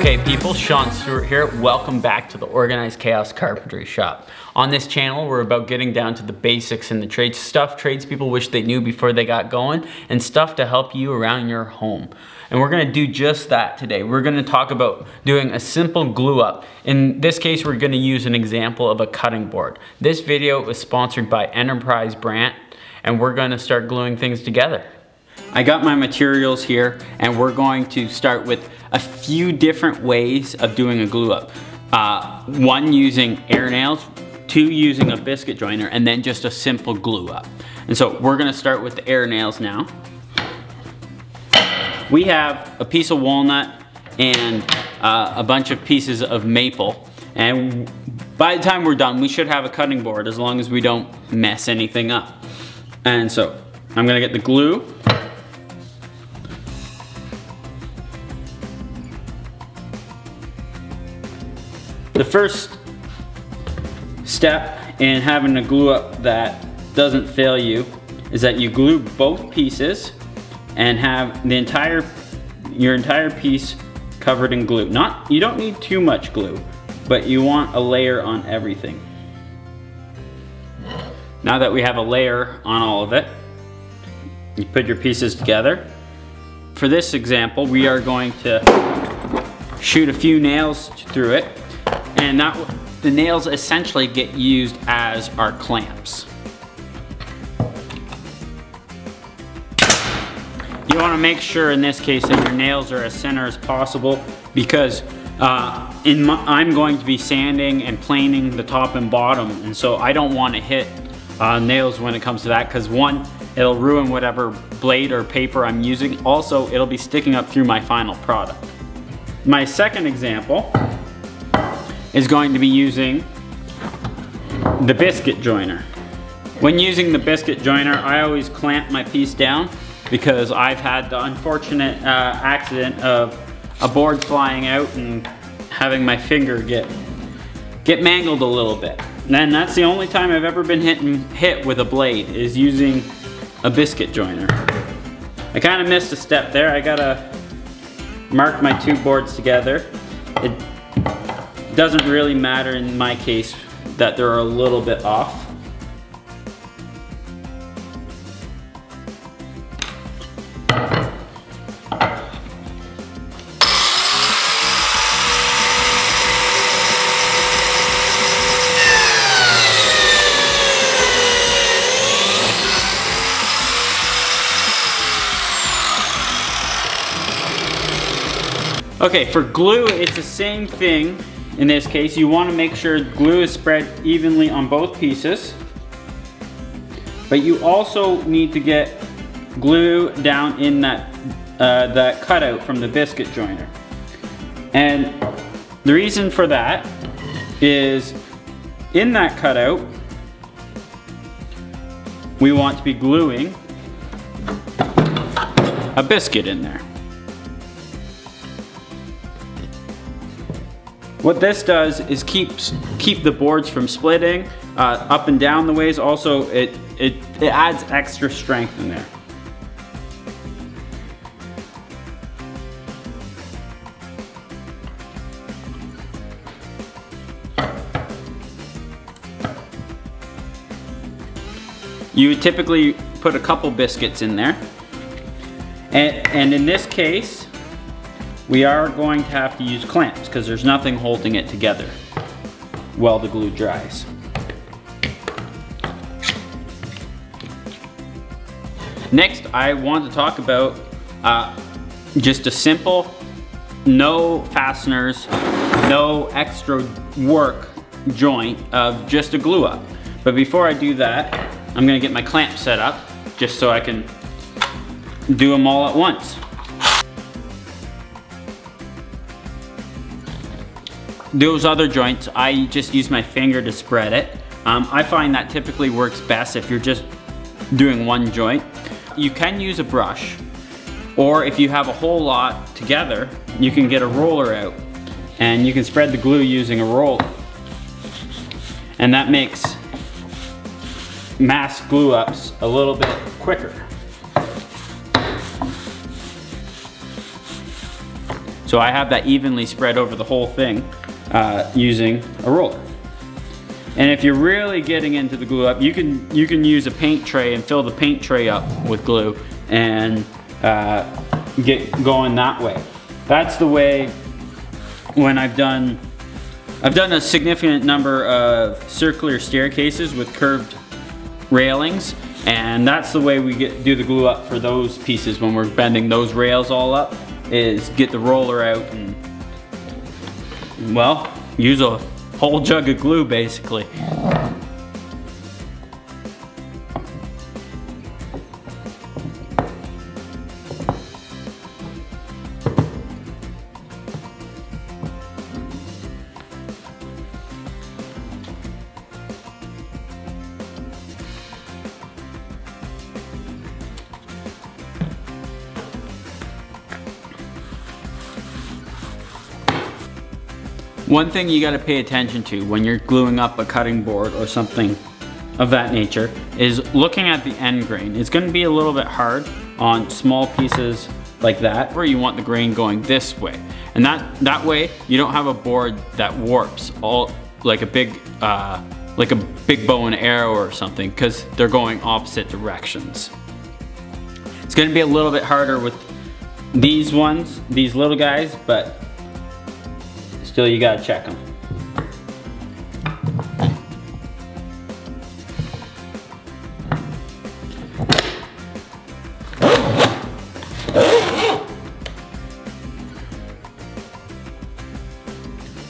Okay people, Sean Stewart here. Welcome back to the Organized Chaos Carpentry Shop. On this channel, we're about getting down to the basics in the trade stuff tradespeople wish they knew before they got going, and stuff to help you around your home. And we're gonna do just that today. We're gonna talk about doing a simple glue up. In this case, we're gonna use an example of a cutting board. This video is sponsored by Enterprise Brand, and we're gonna start gluing things together. I got my materials here, and we're going to start with a few different ways of doing a glue up. One using air nails, two using a biscuit joiner, and then just a simple glue up. And so we're gonna start with the air nails now. We have a piece of walnut and a bunch of pieces of maple. And by the time we're done, we should have a cutting board as long as we don't mess anything up. And so I'm gonna get the glue. The first step in having a glue up that doesn't fail you is that you glue both pieces and have your entire piece covered in glue. You don't need too much glue, but you want a layer on everything. Now that we have a layer on all of it, you put your pieces together. For this example, we are going to shoot a few nails through it, and the nails essentially get used as our clamps. You want to make sure in this case that your nails are as center as possible, because I'm going to be sanding and planing the top and bottom, and so I don't want to hit nails when it comes to that, because one, it'll ruin whatever blade or paper I'm using. Also, it'll be sticking up through my final product. My second example is going to be using the biscuit joiner. When using the biscuit joiner, I always clamp my piece down, because I've had the unfortunate accident of a board flying out and having my finger get mangled a little bit. And then that's the only time I've ever been hit with a blade, is using a biscuit joiner. I kind of missed a step there. I gotta mark my two boards together. It doesn't really matter in my case that they're a little bit off. Okay, for glue, it's the same thing. In this case, you want to make sure glue is spread evenly on both pieces, but you also need to get glue down in that cutout from the biscuit joiner. And the reason for that is, in that cutout, we want to be gluing a biscuit in there. What this does is keep the boards from splitting up and down the ways. Also, it adds extra strength in there. You would typically put a couple biscuits in there, and in this case, we are going to have to use clamps, because there's nothing holding it together while the glue dries. Next, I want to talk about just a simple, no fasteners, no extra work joint of just a glue up. But before I do that, I'm gonna get my clamp set up just so I can do them all at once. Those other joints, I just use my finger to spread it. I find that typically works best if you're just doing one joint. You can use a brush, or if you have a whole lot together, you can get a roller out and you can spread the glue using a roller. And that makes mass glue ups a little bit quicker. So I have that evenly spread over the whole thing using a roller. And if you're really getting into the glue up, you can use a paint tray and fill the paint tray up with glue and get going that way. That's the way when I've done a significant number of circular staircases with curved railings, and that's the way we do the glue up for those pieces when we're bending those rails all up, is get the roller out and, well, use a whole jug of glue basically. One thing you gotta pay attention to when you're gluing up a cutting board or something of that nature is looking at the end grain. It's gonna be a little bit hard on small pieces like that, where you want the grain going this way. And that way, you don't have a board that warps all like a big bow and arrow or something, because they're going opposite directions. It's gonna be a little bit harder with these ones, these little guys, but still, you gotta check them.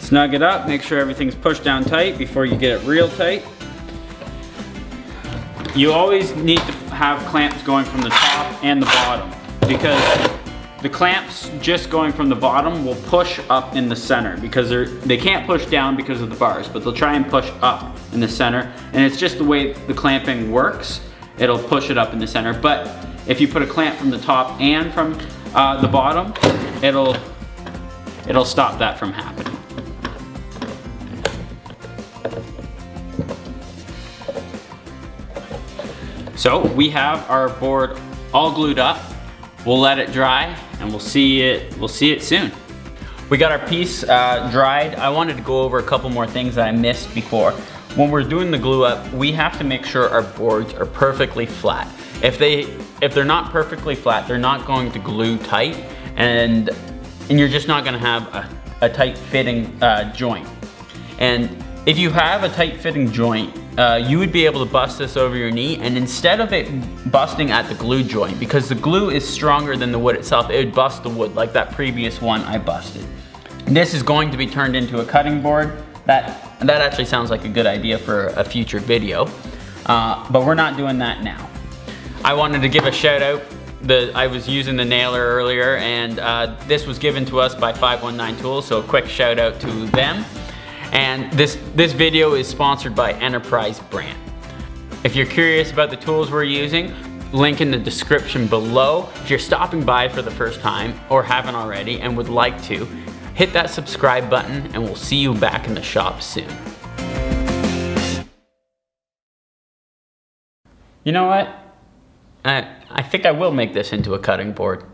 Snug it up, make sure everything's pushed down tight before you get it real tight. You always need to have clamps going from the top and the bottom, because the clamps just going from the bottom will push up in the center, because they can't push down because of the bars, but they'll try and push up in the center, and it's just the way the clamping works. It'll push it up in the center, but if you put a clamp from the top and from the bottom, it'll stop that from happening. So we have our board all glued up. We'll let it dry and we'll see it soon. We got our piece dried. I wanted to go over a couple more things that I missed before. When we're doing the glue up, we have to make sure our boards are perfectly flat. If they're not perfectly flat, they're not going to glue tight, and you're just not gonna have a tight fitting joint. And if you have a tight fitting joint, you would be able to bust this over your knee, and instead of it busting at the glue joint, because the glue is stronger than the wood itself, it would bust the wood like that previous one I busted. This is going to be turned into a cutting board. That actually sounds like a good idea for a future video, but we're not doing that now. I wanted to give a shout out. I was using the nailer earlier, and this was given to us by 519 Tools, so a quick shout out to them. And this video is sponsored by Enterprise Brand. If you're curious about the tools we're using, link in the description below. If you're stopping by for the first time or haven't already and would like to, hit that subscribe button and we'll see you back in the shop soon. You know what? I think I will make this into a cutting board.